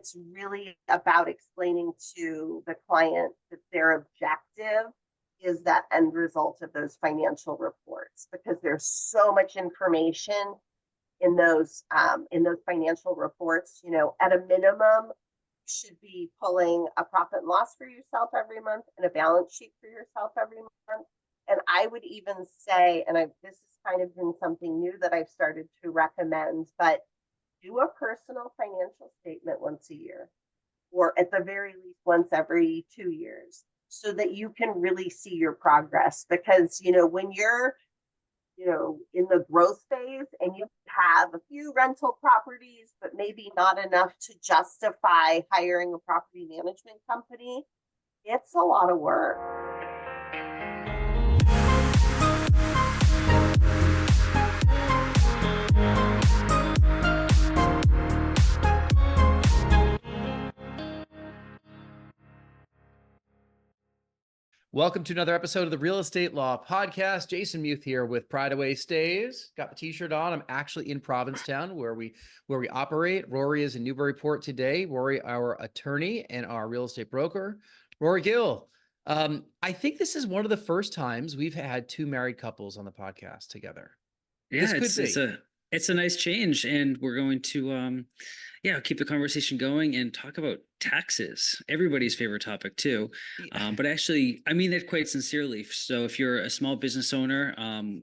it's really about explaining to the client that their objective is that end result of those financial reports, because there's so much information in those financial reports. At a minimum, you should be pulling a profit and loss for yourself every month and a balance sheet for yourself every month. And I would even say, and this has kind of been something new that I've started to recommend, but do a personal financial statement once a year, or at the very least once every 2 years, so that you can really see your progress. Because, when you're, in the growth phase and you have a few rental properties, but maybe not enough to justify hiring a property management company, it's a lot of work. Welcome to another episode of the Real Estate Law Podcast. Jason Muth here with Pride Away Stays. Got the t-shirt on. I'm actually in Provincetown where we operate. Rory is in Newburyport today. Rory, our attorney and our real estate broker. Rory Gill. I think this is one of the first times we've had two married couples on the podcast together. Yeah, it's a nice change, and we're going to keep the conversation going and talk about taxes, everybody's favorite topic too. But actually, I mean that quite sincerely. So if you're a small business owner,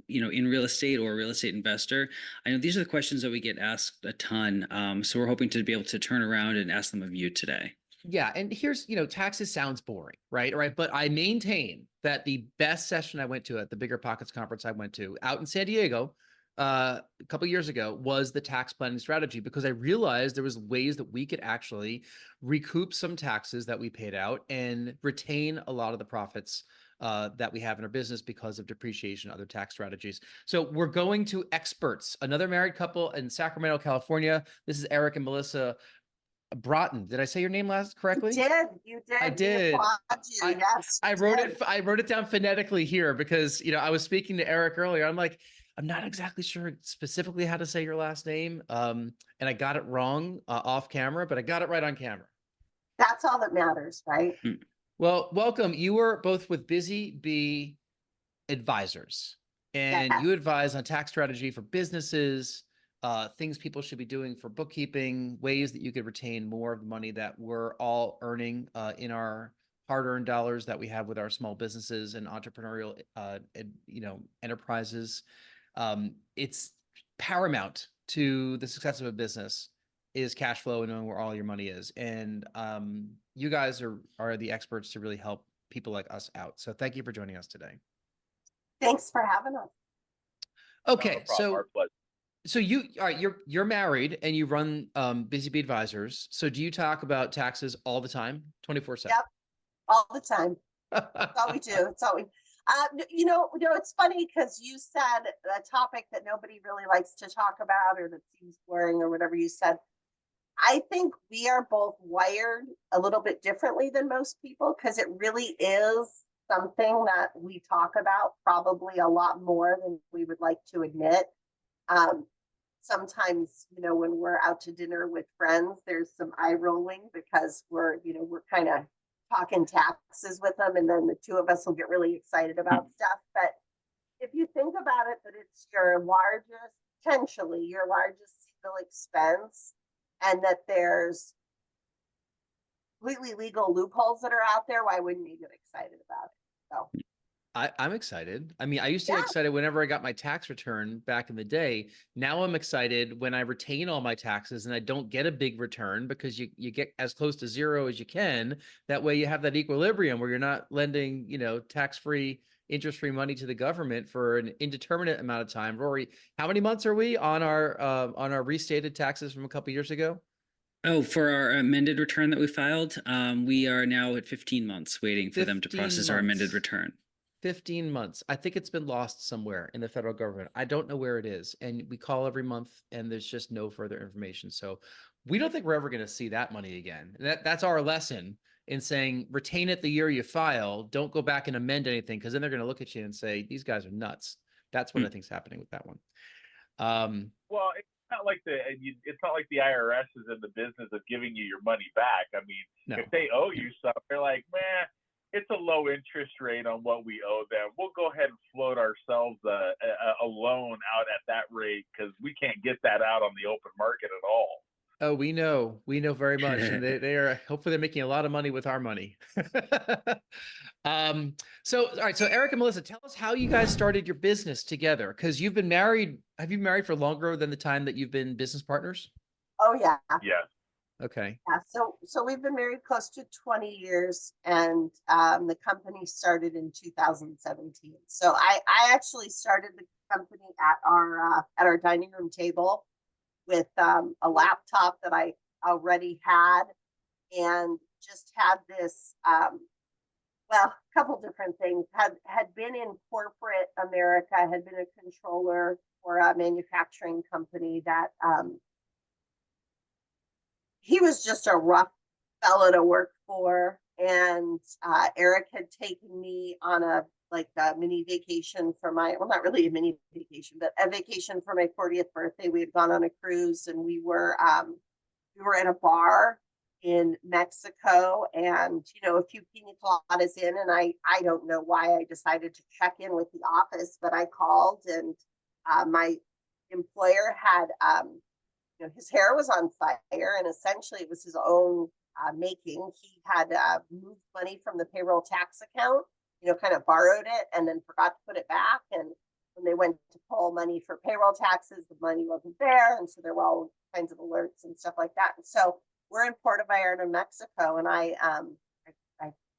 in real estate or a real estate investor, I know these are the questions that we get asked a ton. So we're hoping to be able to turn around and ask them of you today. Yeah. And here's, taxes sounds boring, right? Right. But I maintain that the best session I went to at the Bigger Pockets conference I went to out in San Diego a couple of years ago was the tax planning strategy, because I realized there was ways that we could actually recoup some taxes that we paid out and retain a lot of the profits that we have in our business because of depreciation and other tax strategies. So we're going to experts, another married couple in Sacramento, California. This is Eric and Melissa Broughton. Did I say your name correctly? You did. I did. We applaud you. Yes. I wrote it down phonetically here because, I was speaking to Eric earlier. I'm like, I'm not exactly sure specifically how to say your last name. And I got it wrong off camera, but I got it right on camera. That's all that matters, right? Well, welcome. You were both with Busy Bee Advisors, and you advise on tax strategy for businesses, things people should be doing for bookkeeping, ways that you could retain more of the money that we're all earning in our hard-earned dollars that we have with our small businesses and entrepreneurial, enterprises. It's paramount to the success of a business is cash flow and knowing where all your money is. And you guys are the experts to really help people like us out. So thank you for joining us today. Thanks for having us. Okay, so you're married and you run Busy Bee Advisors. So do you talk about taxes all the time, 24/7? Yep, all the time. That's all we do. It's all we. It's funny because you said a topic that nobody really likes to talk about, or that seems boring, or whatever you said. I think we are both wired a little bit differently than most people, because it really is something that we talk about probably a lot more than we would like to admit. Sometimes, when we're out to dinner with friends, there's some eye rolling because we're kind of talking taxes with them, and then the two of us will get really excited about stuff. But if you think about it, that it's potentially your largest single expense, and that there's completely legal loopholes that are out there, why wouldn't you get excited about it? So I'm excited. I mean, I used to get excited whenever I got my tax return back in the day. Now I'm excited when I retain all my taxes and I don't get a big return, because you get as close to zero as you can. That way you have that equilibrium where you're not lending, tax-free, interest-free money to the government for an indeterminate amount of time. Rory, how many months are we on our restated taxes from a couple years ago? Oh, for our amended return that we filed, we are now at 15 months waiting for them to process our amended return. 15 months. I think it's been lost somewhere in the federal government. I don't know where it is. And we call every month and there's just no further information. So we don't think we're ever going to see that money again. That's our lesson in saying, retain it the year you file. Don't go back and amend anything, because then they're going to look at you and say, these guys are nuts. That's what I think is happening with that one. not like it's not like the IRS is in the business of giving you your money back. I mean, No. if they owe you something, they're like, man, it's a low interest rate on what we owe them. We'll go ahead and float ourselves a loan out at that rate because we can't get that out on the open market at all. Oh, we know very much, and they are hopefully they're making a lot of money with our money. So all right, so Eric and Melissa, tell us how you guys started your business together, because you've been married. Have you been married for longer than the time that you've been business partners? Oh, yeah. Yeah. Okay. Yeah. So we've been married close to 20 years, and the company started in 2017. So I actually started the company at our dining room table with a laptop that I already had, and just had this well, a couple different things. Had been in corporate America, had been a controller for a manufacturing company that he was just a rough fellow to work for. And Eric had taken me on a mini vacation for well, not really a mini vacation, but a vacation for my 40th birthday. We had gone on a cruise, and we were in a bar in Mexico, and a few pina coladas in, and I don't know why I decided to check in with the office, but I called, and my employer had his hair was on fire, and essentially it was his own making. He had moved money from the payroll tax account, kind of borrowed it and then forgot to put it back. And when they went to pull money for payroll taxes, the money wasn't there. And so there were all kinds of alerts and stuff like that. And so we're in Puerto Vallarta, Mexico, and I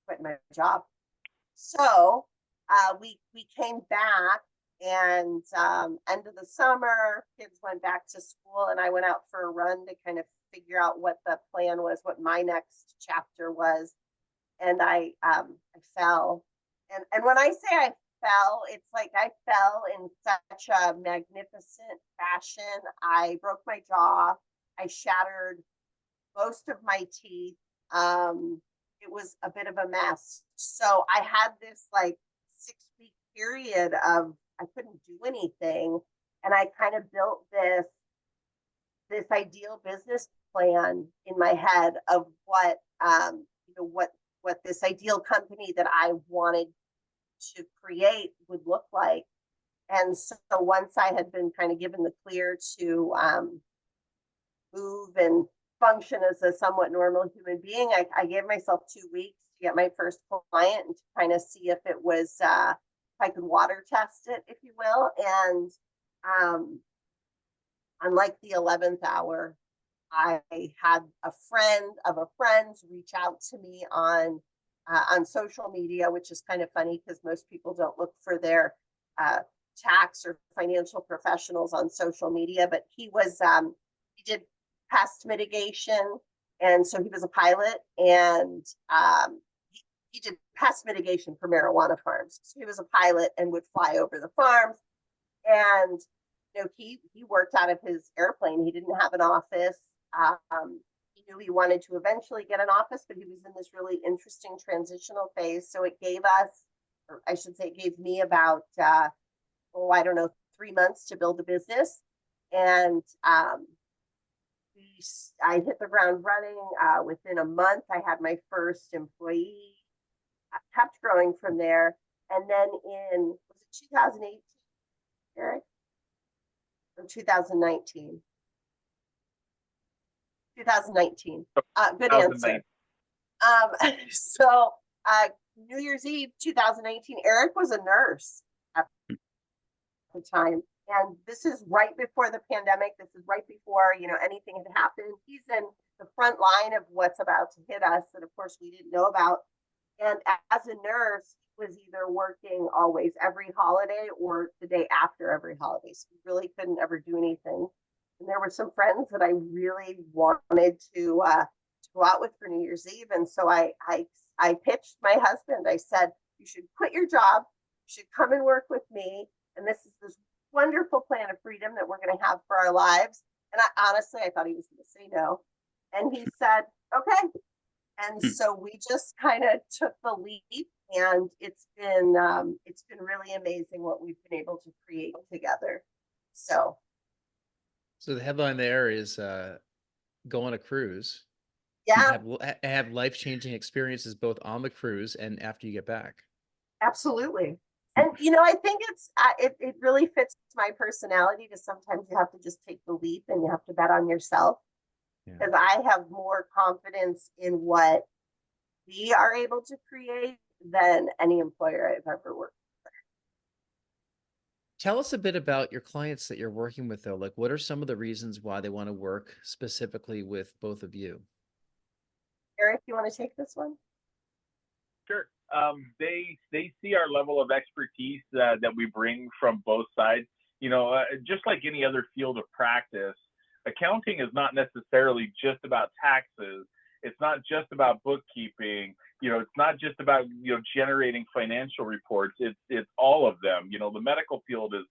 quit my job. So we came back, and end of the summer, kids went back to school, and I went out for a run to kind of figure out what the plan was, what my next chapter was. And I fell. And when I say I fell, it's like I fell in such a magnificent fashion. I broke my jaw. I shattered most of my teeth. It was a bit of a mess. So I had this 6-week period of I couldn't do anything. And I kind of built this ideal business plan in my head of what this ideal company that I wanted to create would look like. And so once I had been kind of given the clear to move and function as a somewhat normal human being, I gave myself 2 weeks to get my first client and to kind of see if it was if I could water test it, if you will. And on the 11th hour, I had a friend of a friend's reach out to me on social media, which is kind of funny because most people don't look for their tax or financial professionals on social media. But he did pest mitigation, and so he was a pilot, and he did pest mitigation for marijuana farms. So he was a pilot and would fly over the farms, and he worked out of his airplane. He didn't have an office. He knew he wanted to eventually get an office, but he was in this really interesting transitional phase. So it gave us, or I should say, it gave me about, 3 months to build a business. And I hit the ground running. Within a month, I had my first employee. I kept growing from there. And then was it 2018, Eric? Or 2019? 2019. Good answer. So New Year's Eve 2018, Eric was a nurse at the time. And this is right before the pandemic. This is right before, anything had happened. He's in the front line of what's about to hit us that, of course, we didn't know about. And as a nurse, he was either working always every holiday or the day after every holiday. So we really couldn't ever do anything. And there were some friends that I really wanted to go out with for New Year's Eve. And so I pitched my husband. I said, you should quit your job. You should come and work with me. And this is this wonderful plan of freedom that we're going to have for our lives. And I thought he was going to say no. And he said, okay. And so we just kind of took the leap, and it's been really amazing what we've been able to create together. So So the headline there is go on a cruise, Yeah, have life-changing experiences both on the cruise and after you get back. absolutely. And I think it really fits my personality to sometimes you have to just take the leap and you have to bet on yourself. Yeah. Because I have more confidence in what we are able to create than any employer I've ever worked. Tell us a bit about your clients that you're working with, though. Like, what are some of the reasons why they want to work specifically with both of you? Eric, you want to take this one? Sure. They see our level of expertise that we bring from both sides. Just like any other field of practice, accounting is not necessarily just about taxes. It's not just about bookkeeping. It's not just about generating financial reports. It's all of them. The medical field is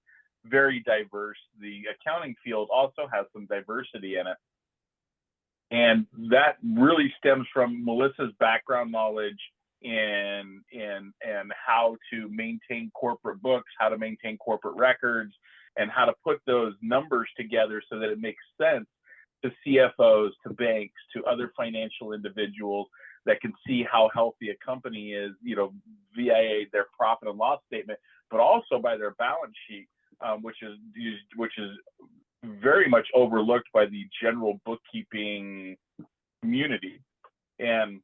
very diverse. The accounting field also has some diversity in it, and that really stems from Melissa's background knowledge in how to maintain corporate books, how to maintain corporate records, and how to put those numbers together so that it makes sense to CFOs, to banks, to other financial individuals that can see how healthy a company is, via their profit and loss statement, but also by their balance sheet, which is very much overlooked by the general bookkeeping community. And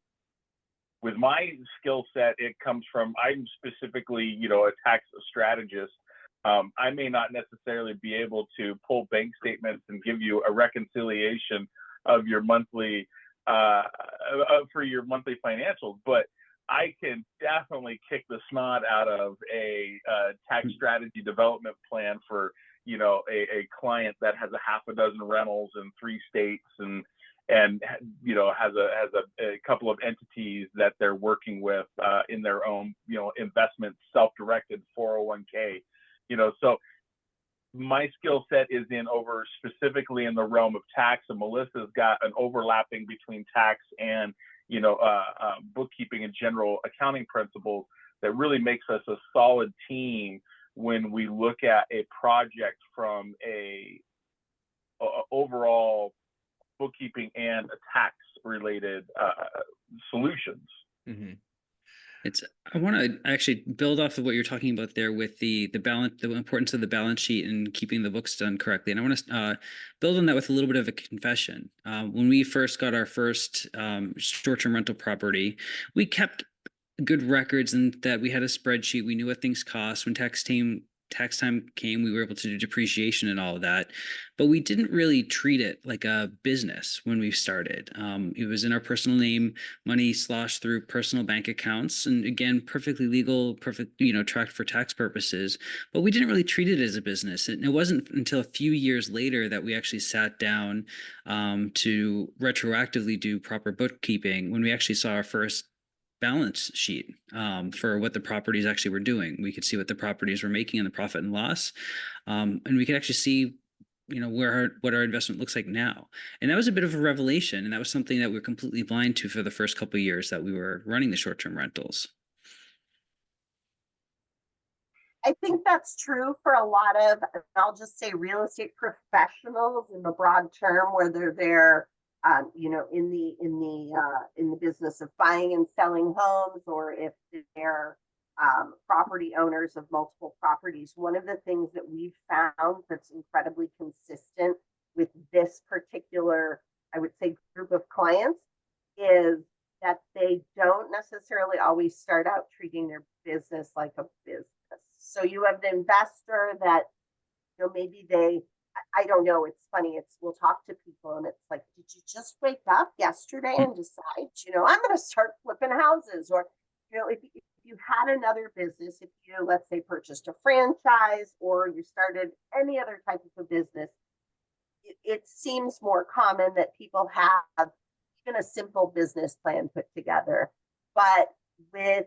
with my skill set, it comes from, I'm specifically, a tax strategist. I may not necessarily be able to pull bank statements and give you a reconciliation of your monthly, for your monthly financials, but I can definitely kick the snot out of a tax strategy development plan for, a client that has a half a dozen rentals in 3 states and has a couple of entities that they're working with in their own, investment, self-directed 401k. So my skill set is specifically in the realm of tax, and Melissa's got an overlapping between tax and bookkeeping and general accounting principles that really makes us a solid team when we look at a project from a overall bookkeeping and a tax related solutions. Mm-hmm. I want to actually build off of what you're talking about there with the balance, the importance of the balance sheet and keeping the books done correctly. And I want to build on that with a little bit of a confession. When we first got our first short-term rental property, we kept good records and that we had a spreadsheet. We knew what things cost. When tax time came, we were able to do depreciation and all of that, but we didn't really treat it like a business when we started. It was in our personal name, money sloshed through personal bank accounts, and again, perfectly legal, tracked for tax purposes, but we didn't really treat it as a business. And it wasn't until a few years later that we actually sat down to retroactively do proper bookkeeping when we actually saw our first balance sheet for what the properties actually were doing. We could see what the properties were making in the profit and loss, and we could actually see, what our investment looks like now. And that was a bit of a revelation, and that was something that we were completely blind to for the first couple of years that we were running the short-term rentals. I think that's true for a lot of, I'll just say, real estate professionals in the broad term, whether they're in the business of buying and selling homes, or if they're property owners of multiple properties. One of the things that we've found that's incredibly consistent with this particular, I would say, group of clients is that they don't necessarily always start out treating their business like a business. So you have the investor that, maybe I don't know. It's funny. We'll talk to people and it's like, did you just wake up yesterday and decide, I'm going to start flipping houses? Or, if you had another business, if you, let's say, purchased a franchise or you started any other type of a business, it seems more common that people have even a simple business plan put together. But with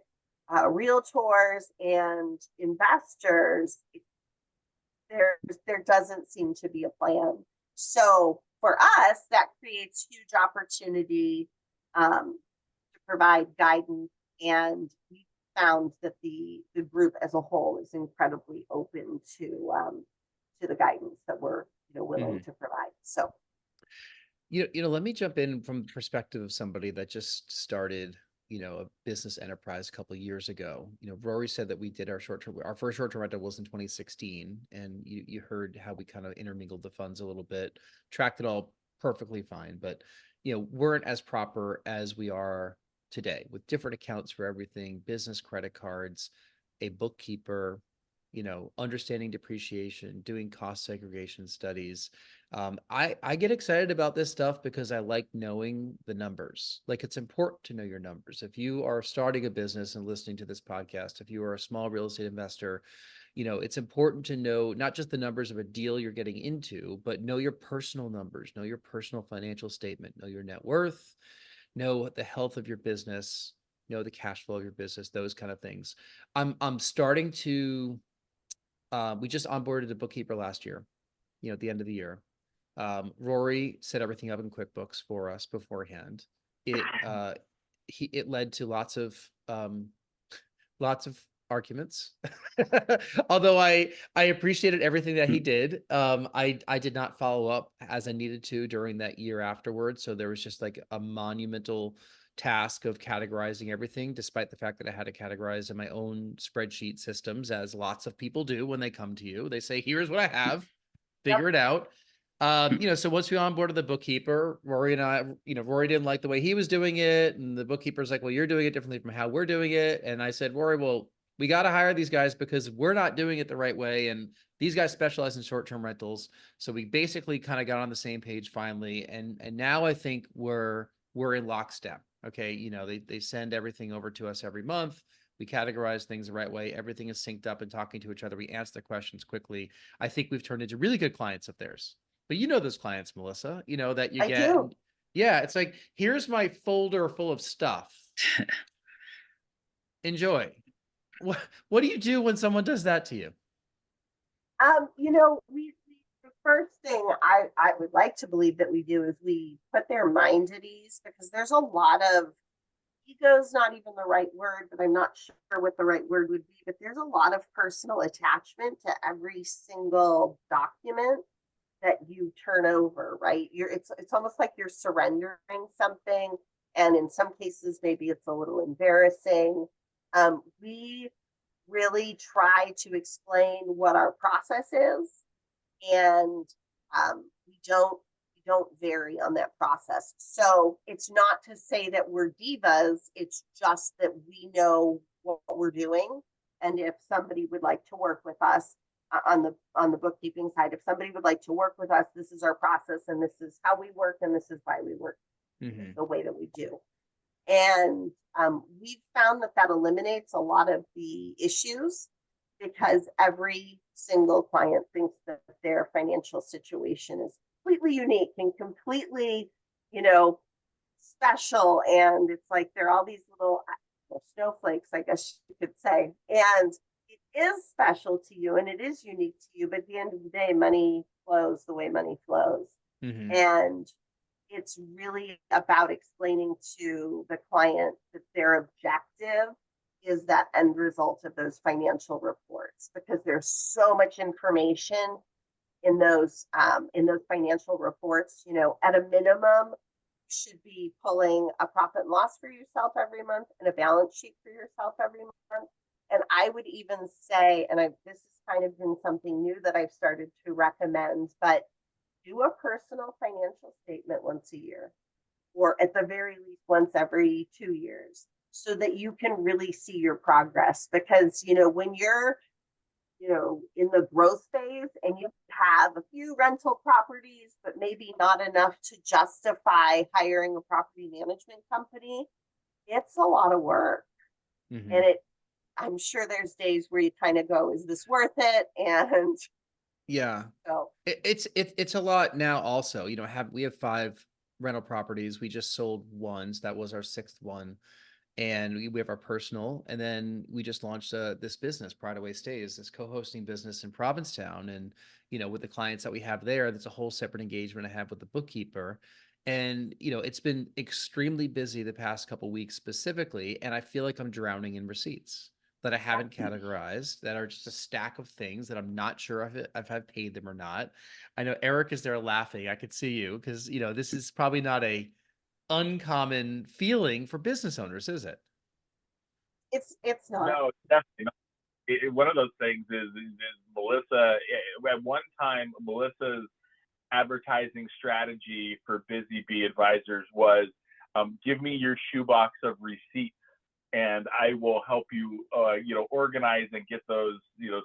realtors and investors, there doesn't seem to be a plan. So for us, that creates huge opportunity to provide guidance, and we found that the group as a whole is incredibly open to the guidance that we're willing Mhm. to provide. So Let me jump in from the perspective of somebody that just started, a business enterprise a couple of years ago. Rory said that we did our first short-term rental was in 2016, and you heard how we kind of intermingled the funds a little bit, tracked it all perfectly fine, but weren't as proper as we are today with different accounts for everything, business credit cards, a bookkeeper, understanding depreciation, doing cost segregation studies. I get excited about this stuff because I like knowing the numbers. Like, it's important to know your numbers. If you are starting a business and listening to this podcast, if you are a small real estate investor, it's important to know not just the numbers of a deal you're getting into, but know your personal numbers, know your personal financial statement, know your net worth, know the health of your business, know the cash flow of your business, those kind of things. I'm starting to we just onboarded a bookkeeper last year, at the end of the year. Rory set everything up in QuickBooks for us beforehand. It led to lots of arguments. Although I appreciated everything that he did. I did not follow up as I needed to during that year afterwards. So there was just like a monumental task of categorizing everything, despite the fact that I had to categorize in my own spreadsheet systems, as lots of people do when they come to you. They say, here's what I have, figure it out. So once we onboarded the bookkeeper, Rory and I, Rory didn't like the way he was doing it. And the bookkeeper's like, well, you're doing it differently from how we're doing it. And I said, Rory, well, we got to hire these guys because we're not doing it the right way. And these guys specialize in short-term rentals. So we basically kind of got on the same page finally. And now I think we're in lockstep. Okay. They send everything over to us every month. We categorize things the right way. Everything is synced up and talking to each other. We answer the questions quickly. I think we've turned into really good clients of theirs. But those clients, Melissa, that you I get. do. Yeah, it's like, here's my folder full of stuff. Enjoy. What do you do when someone does that to you? The first thing I would like to believe that we do is we put their mind at ease, because there's a lot of ego's not even the right word, but I'm not sure what the right word would be. But there's a lot of personal attachment to every single document that you turn over, right? It's almost like you're surrendering something, and in some cases maybe it's a little embarrassing. We really try to explain what our process is, and we don't vary on that process. So it's not to say that we're divas, it's just that we know what we're doing. And if somebody would like to work with us on the bookkeeping side, if somebody would like to work with us, this is our process, and this is how we work, and this is why we work the way that we do. And we've found that eliminates a lot of the issues, because every single client thinks that their financial situation is completely unique and completely, special. And it's like they're all these little snowflakes, I guess you could say. And it is special to you and it is unique to you. But at the end of the day, money flows the way money flows. Mm-hmm. And it's really about explaining to the client that their objective is that end result of those financial reports, because there's so much information in those financial reports. At a minimum, you should be pulling a profit and loss for yourself every month and a balance sheet for yourself every month. And I would even say, and this has kind of been something new that I've started to recommend, but do a personal financial statement once a year, or at the very least once every 2 years, so that you can really see your progress. Because, when you're, in the growth phase and you have a few rental properties, but maybe not enough to justify hiring a property management company, it's a lot of work. Mm-hmm. And I'm sure there's days where you kind of go, is this worth it? And yeah, so it's a lot now also. We have 5 rental properties. We just sold one, so that was our 6th one. And we have our personal, and then we just launched this business, Pride Away Stays, this co-hosting business in Provincetown. And, with the clients that we have there, that's a whole separate engagement I have with the bookkeeper. And, it's been extremely busy the past couple weeks specifically. And I feel like I'm drowning in receipts. that I haven't categorized that are just a stack of things that I'm not sure if I've paid them or not. I know Eric is there laughing. I could see you because, this is probably not a uncommon feeling for business owners, is it? It's not. No, definitely not. One of those things is Melissa. At one time, Melissa's advertising strategy for Busy Bee advisors was, give me your shoebox of receipts and I will help you, organize and get those,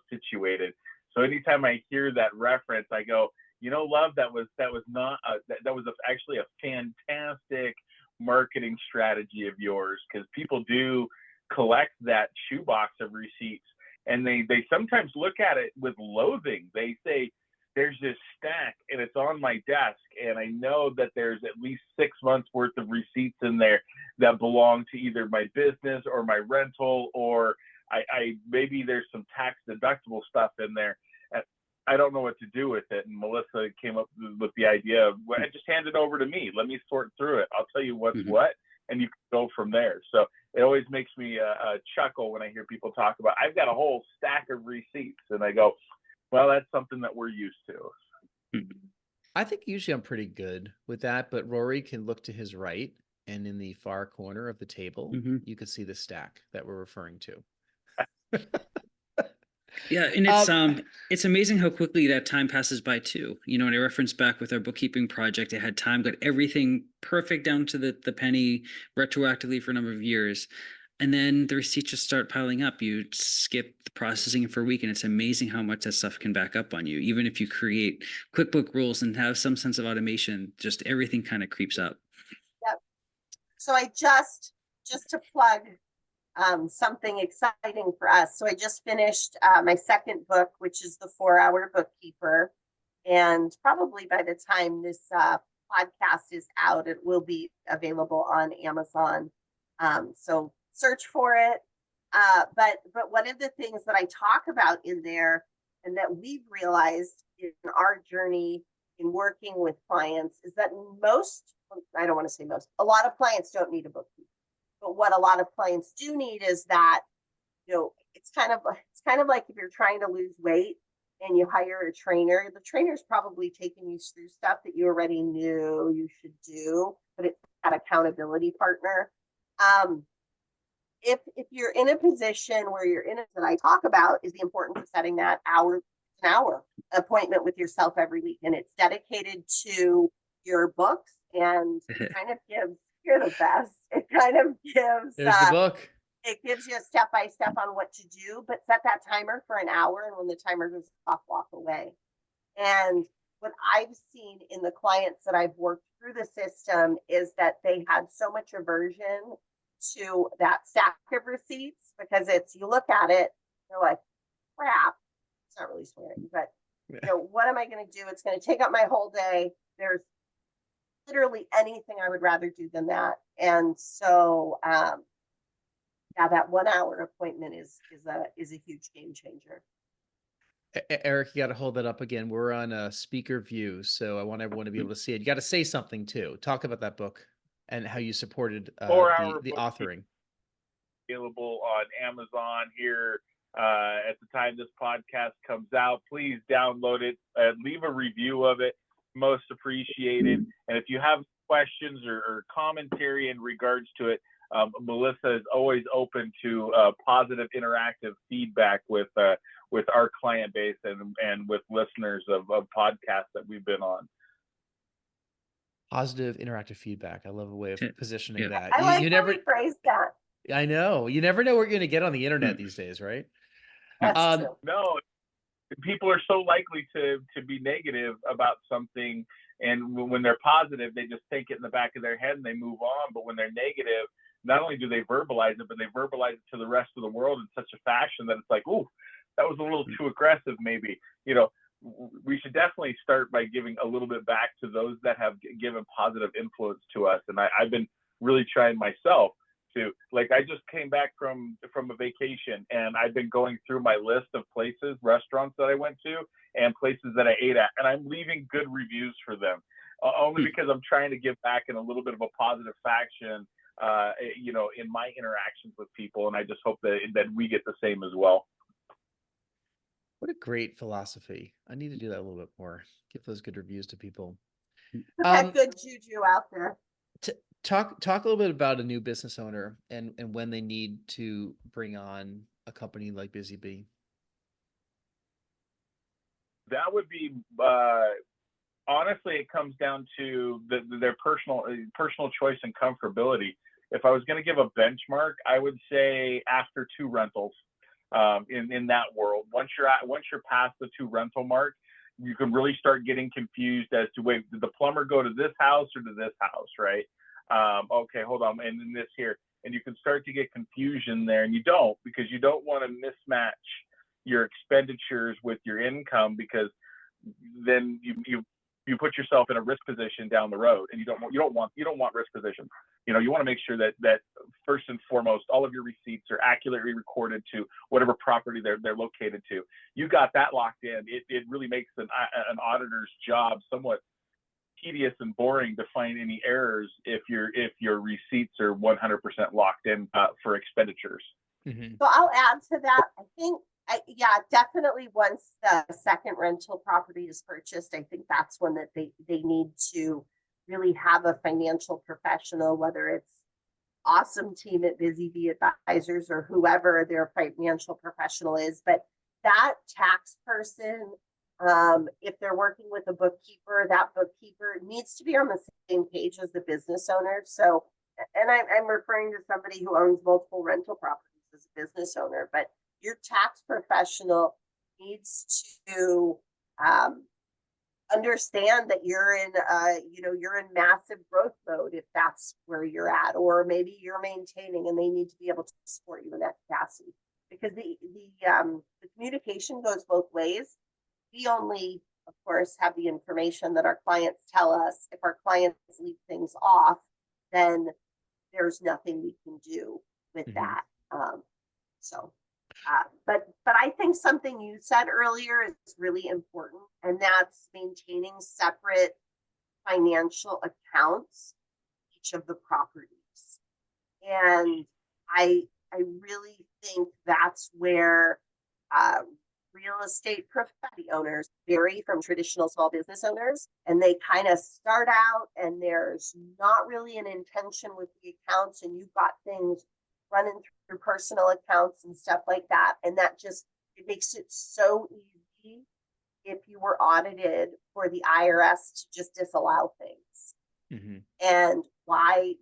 situated. So anytime I hear that reference, I go, love, that was not that was actually a fantastic marketing strategy of yours, because people do collect that shoebox of receipts, and they sometimes look at it with loathing. They say, there's this stack and it's on my desk, and I know that there's at least 6 months worth of receipts in there that belong to either my business or my rental, or I maybe there's some tax deductible stuff in there. I don't know what to do with it. And Melissa came up with the idea of, well, just hand it over to me. Let me sort through it. I'll tell you what's what, and you can go from there. So it always makes me chuckle when I hear people talk about, I've got a whole stack of receipts, and I go, well, that's something that we're used to. I think usually I'm pretty good with that, but Rory can look to his right, and in the far corner of the table, you can see the stack that we're referring to. Yeah, and it's amazing how quickly that time passes by too. And I referenced back with our bookkeeping project, it had time, got everything perfect down to the penny retroactively for a number of years. And then the receipts just start piling up. You skip the processing for a week, and it's amazing how much that stuff can back up on you. Even if you create QuickBook rules and have some sense of automation, just everything kind of creeps up. Yep. So I just to plug something exciting for us. So I just finished my second book, which is the 4-Hour Bookkeeper. And probably by the time this podcast is out, it will be available on Amazon. So search for it. But one of the things that I talk about in there, and that we've realized in our journey in working with clients, is that I don't want to say most, a lot of clients don't need a bookkeeper. But what a lot of clients do need is that, it's kind of like if you're trying to lose weight and you hire a trainer, the trainer's probably taking you through stuff that you already knew you should do, but it's that accountability partner. If you're in a position where you're in it, that I talk about is the importance of setting that an hour appointment with yourself every week. And it's dedicated to your books, and kind of gives, you're the best. It kind of gives, there's the book. It gives you a step-by-step on what to do, but set that timer for an hour. And when the timer goes off, walk away. And what I've seen in the clients that I've worked through the system is that they had so much aversion to that stack of receipts, because you look at it, you're like, crap, it's not really swearing, but what am I going to do? It's going to take up my whole day. There's literally anything I would rather do than that. And so, that 1 hour appointment is a huge game changer. Eric, you got to hold that up again. We're on a speaker view, so I want everyone to be able to see it. You got to say something too. Talk about that book and how you supported the authoring. Available on Amazon here at the time this podcast comes out. Please download it, leave a review of it. Most appreciated. And if you have questions or commentary in regards to it, Melissa is always open to positive interactive feedback with our client base and with listeners of podcasts that we've been on. Positive interactive feedback. I love a way of positioning that. I like how we phrased that. I know. You never know what you're going to get on the internet these days, right? That's true. No, people are so likely to be negative about something, and when they're positive, they just think it in the back of their head and they move on. But when they're negative, not only do they verbalize it, but they verbalize it to the rest of the world in such a fashion that it's like, ooh, that was a little too aggressive, maybe. We should definitely start by giving a little bit back to those that have given positive influence to us. And I've been really trying myself to, I just came back from a vacation, and I've been going through my list of places, restaurants that I went to and places that I ate at, and I'm leaving good reviews for them, only because I'm trying to give back in a little bit of a positive fashion in my interactions with people. And I just hope that we get the same as well. What a great philosophy. I need to do that a little bit more. Give those good reviews to people. Put that good juju out there. Talk a little bit about a new business owner and when they need to bring on a company like Busy Bee. That would be honestly, it comes down to their personal choice and comfortability. If I was going to give a benchmark, I would say after 2 rentals. In that world, once you're past the 2 rental mark, you can really start getting confused as to, wait, did the plumber go to this house or to this house, right? Okay, hold on, and then this here, and you can start to get confusion there, and you don't, because you don't want to mismatch your expenditures with your income, because then you put yourself in a risk position down the road, and you don't want risk position. You want to make sure that first and foremost, all of your receipts are accurately recorded to whatever property they're located to. You got that locked in. It really makes an auditor's job somewhat tedious and boring to find any errors if your receipts are 100% locked in for expenditures. Mm-hmm. So I'll add to that. I think, definitely once the second rental property is purchased, I think that's when that they need to really have a financial professional, whether it's awesome team at Busy Bee Advisors or whoever their financial professional is. But that tax person, if they're working with a bookkeeper, that bookkeeper needs to be on the same page as the business owner. So, and I'm referring to somebody who owns multiple rental properties as a business owner, but your tax professional needs to understand that you're in massive growth mode if that's where you're at, or maybe you're maintaining and they need to be able to support you in that capacity, because the communication goes both ways. We only, of course, have the information that our clients tell us. If our clients leave things off, then there's nothing we can do with that. But I think something you said earlier is really important, and that's maintaining separate financial accounts for each of the properties. And I really think that's where real estate property owners vary from traditional small business owners, and they kind of start out and there's not really an intention with the accounts, and you've got things running through personal accounts and stuff like that. And that just, it makes it so easy if you were audited for the IRS to just disallow things. Mm-hmm. And why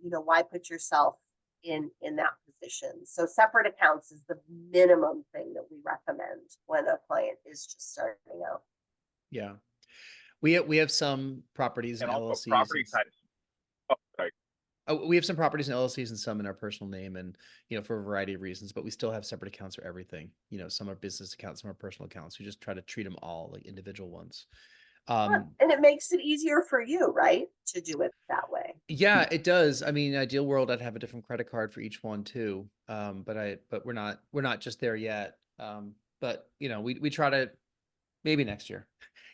put yourself in that position? So separate accounts is the minimum thing that we recommend when a client is just starting out. Yeah. We have some properties and also LLCs. Property types. Oh, sorry. We have some properties and LLCs and some in our personal name, and for a variety of reasons, but we still have separate accounts for everything. Some are business accounts, some are personal accounts. We just try to treat them all like individual ones. And it makes it easier for you, right, to do it that way. Yeah, it does. I mean, ideal world, I'd have a different credit card for each one too. But we're not just there yet. But we try to, maybe next year.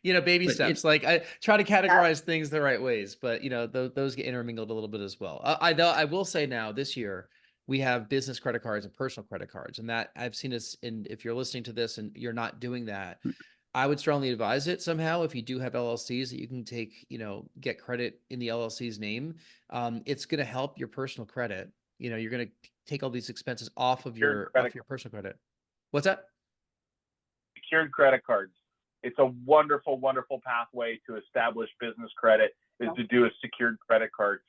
Baby steps. Like I try to categorize things the right ways, but those get intermingled a little bit as well. I will say now this year we have business credit cards and personal credit cards, and that I've seen us. And if you're listening to this and you're not doing that, I would strongly advise it somehow. If you do have LLCs that you can take, get credit in the LLC's name, it's going to help your personal credit. You're going to take all these expenses off of your personal credit. What's that? Secured credit cards. It's a wonderful, wonderful pathway to establish business credit is to do a secured credit card.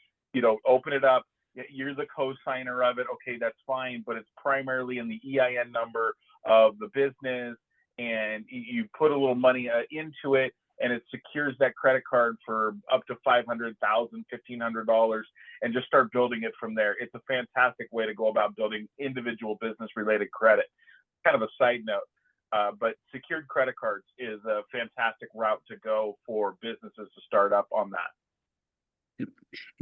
Open it up. You're the co-signer of it. Okay, that's fine, but it's primarily in the EIN number of the business, and you put a little money into it, and it secures that credit card for up to $500,000, $1,500, and just start building it from there. It's a fantastic way to go about building individual business-related credit. Kind of a side note. But secured credit cards is a fantastic route to go for businesses to start up on that.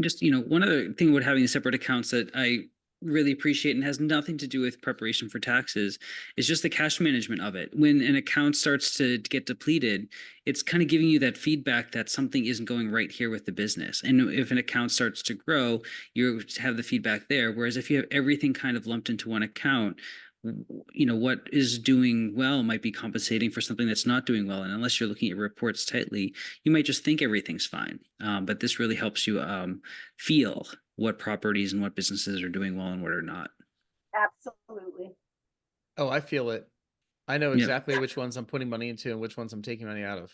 Just, one other thing with having separate accounts that I really appreciate and has nothing to do with preparation for taxes is just the cash management of it. When an account starts to get depleted, it's kind of giving you that feedback that something isn't going right here with the business. And if an account starts to grow, you have the feedback there. Whereas if you have everything kind of lumped into one account, what is doing well might be compensating for something that's not doing well. And unless you're looking at reports tightly, you might just think everything's fine. But this really helps you feel what properties and what businesses are doing well and what are not. Absolutely. Oh, I feel it. I know Yep. exactly which ones I'm putting money into and which ones I'm taking money out of.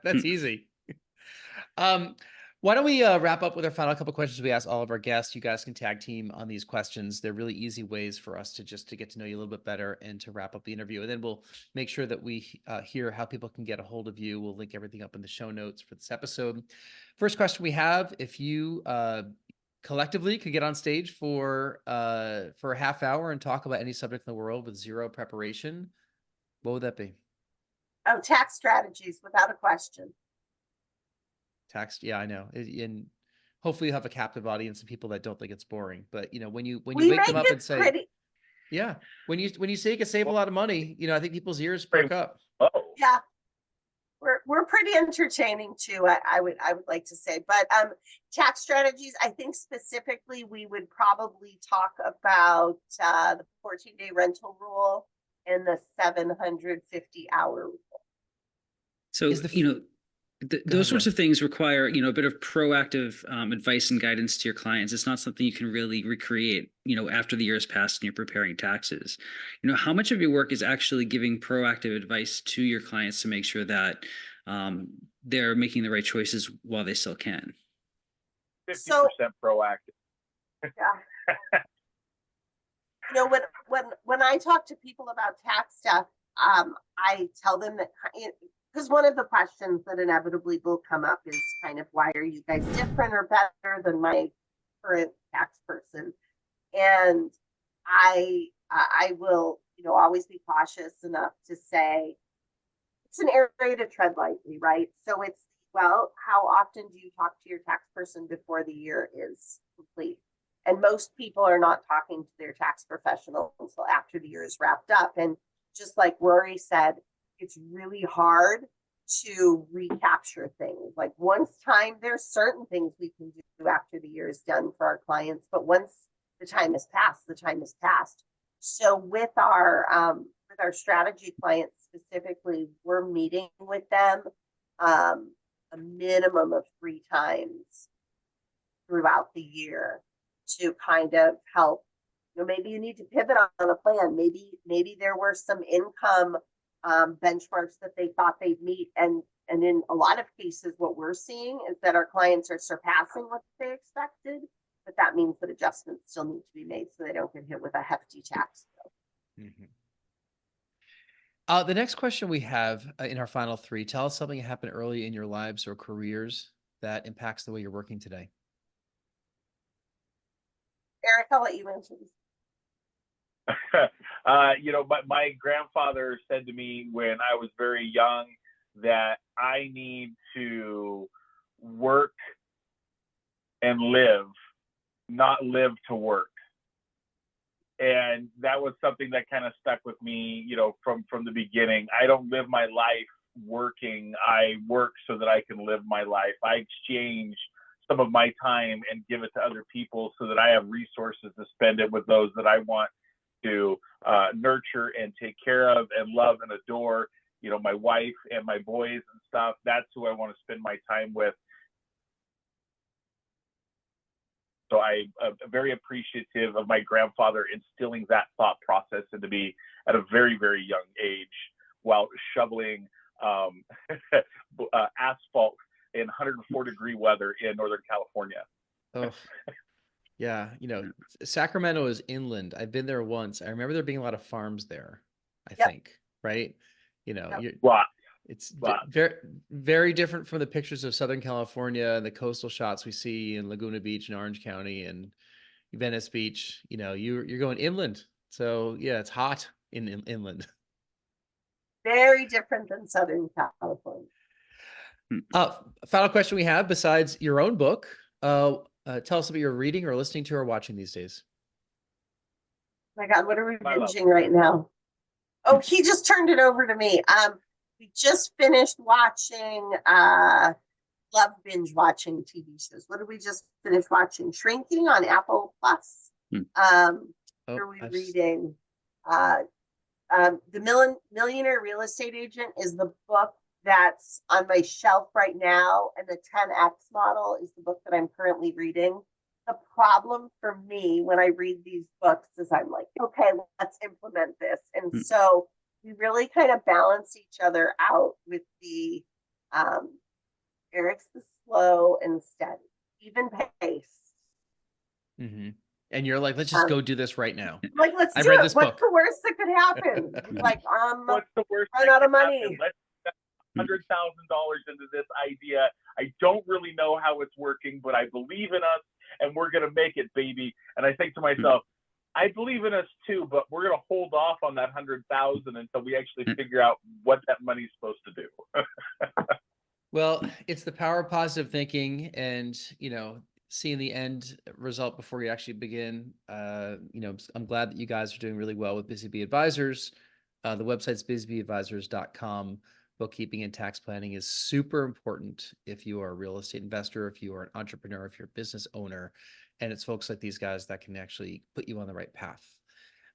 That's easy. Why don't we wrap up with our final couple questions we ask all of our guests? You guys can tag team on these questions. They're really easy ways for us to get to know you a little bit better and to wrap up the interview. And then we'll make sure that we hear how people can get a hold of you. We'll link everything up in the show notes for this episode. First question we have: if you collectively could get on stage for a half hour and talk about any subject in the world with zero preparation, what would that be? Oh, tax strategies, without a question. Tax, yeah, I know. And hopefully you have a captive audience of people that don't think it's boring. But when you We wake them make up it and say, pretty, yeah, when you say you can save a lot of money, I think people's ears perk up. Oh, yeah. We're pretty entertaining too, I would like to say. But tax strategies, I think specifically we would probably talk about the 14-day rental rule and the 750-hour rule. So, Is the f- Go those ahead, sorts Will. of things require, a bit of proactive advice and guidance to your clients. It's not something you can really recreate, after the year has passed and you're preparing taxes. How much of your work is actually giving proactive advice to your clients to make sure that they're making the right choices while they still can? 50% proactive. Yeah. When I talk to people about tax stuff, I tell them that, because one of the questions that inevitably will come up is kind of, why are you guys different or better than my current tax person? And I will, always be cautious enough to say it's an area to tread lightly, right? So it's, well, how often do you talk to your tax person before the year is complete? And most people are not talking to their tax professional until after the year is wrapped up. And just like Rory said, it's really hard to recapture things. Like there's certain things we can do after the year is done for our clients, but once the time has passed, the time has passed. So with our strategy clients specifically, we're meeting with them a minimum of 3 times throughout the year to kind of help. Maybe you need to pivot on a plan. Maybe there were some income benchmarks that they thought they'd meet, and in a lot of cases what we're seeing is that our clients are surpassing what they expected, but that means that adjustments still need to be made so they don't get hit with a hefty tax bill. Mm-hmm. The next question we have in our final 3: tell us something that happened early in your lives or careers that impacts the way you're working today. Eric, I'll let you answer this. My grandfather said to me when I was very young that I need to work and live, not live to work. And that was something that kind of stuck with me, from the beginning. I don't live my life working. I work so that I can live my life. I exchange some of my time and give it to other people so that I have resources to spend it with those that I want to nurture and take care of and love and adore, my wife and my boys and stuff. That's who I want to spend my time with. So I'm very appreciative of my grandfather instilling that thought process into me at a very, very young age while shoveling asphalt in 104-degree weather in Northern California. Oh, yeah. Sacramento is inland. I've been there once. I remember there being a lot of farms there, I think, right? It's very, very different from the pictures of Southern California and the coastal shots we see in Laguna Beach and Orange County and Venice Beach. You're going inland. So yeah, it's hot in inland. Very different than Southern California. Final question we have, besides your own book, tell us about your reading or listening to or watching these days. My God, what are we My love. binging right now? Oh, he just turned it over to me. We just finished watching, love binge watching TV shows. What did we just finish watching? Shrinking on Apple Plus. Hmm. What are we I've reading? The Millionaire Real Estate Agent is the book that's on my shelf right now, and the 10X model is the book that I'm currently reading. The problem for me when I read these books is I'm like, okay, let's implement this. And Hmm. so we really kind of balance each other out with the Eric's the slow and steady, even pace. Mm-hmm. And you're like, let's just go do this right now. Like, let's I do read it. this What's book. the worst that could happen? He's like, What's the worst? run that out of could money. happen? Let's spend $100,000 into this idea. I don't really know how it's working, but I believe in us, and we're gonna make it, baby. And I think to myself, I believe in us too, but we're gonna hold off on that 100,000 until we actually figure out what that money's supposed to do. Well, it's the power of positive thinking and, seeing the end result before you actually begin. I'm glad that you guys are doing really well with Busy Bee Advisors. The website's busybeeadvisors.com. Bookkeeping and tax planning is super important if you are a real estate investor, if you are an entrepreneur, if you're a business owner, and it's folks like these guys that can actually put you on the right path.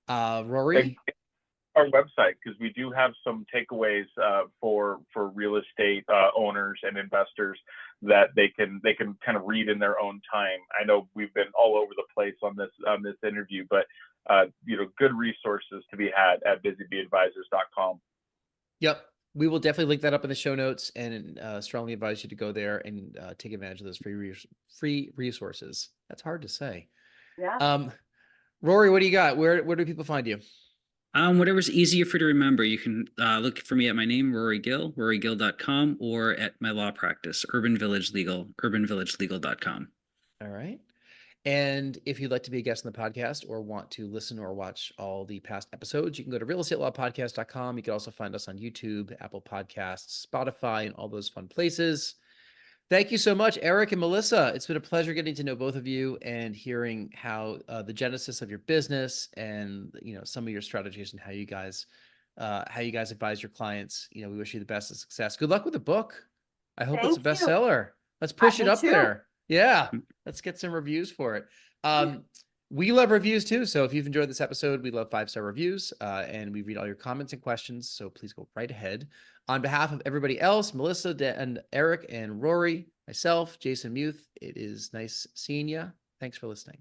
Rory? Our website, because we do have some takeaways for real estate owners and investors that they can kind of read in their own time. I know we've been all over the place on this interview, but good resources to be had at busybeeadvisors.com. Yep. We will definitely link that up in the show notes, and strongly advise you to go there and take advantage of those free resources. That's hard to say. Yeah. Rory, what do you got? Where do people find you? Whatever's easier for you to remember. You can look for me at my name, Rory Gill, rorygill.com, or at my law practice, Urban Village Legal, urbanvillagelegal.com. All right. And if you'd like to be a guest on the podcast or want to listen or watch all the past episodes, you can go to realestatelawpodcast.com. You can also find us on YouTube, Apple Podcasts, Spotify, and all those fun places. Thank you so much, Eric and Melissa. It's been a pleasure getting to know both of you and hearing how the genesis of your business and some of your strategies and how you guys advise your clients. We wish you the best of success. Good luck with the book. I hope it's a Thank you. bestseller. Let's push it Me up too. there. Yeah, let's get some reviews for it. We love reviews too. So if you've enjoyed this episode, we love 5-star reviews, and we read all your comments and questions. So please go right ahead. On behalf of everybody else, Melissa and Eric and Rory, myself, Jason Muth, it is nice seeing you. Thanks for listening.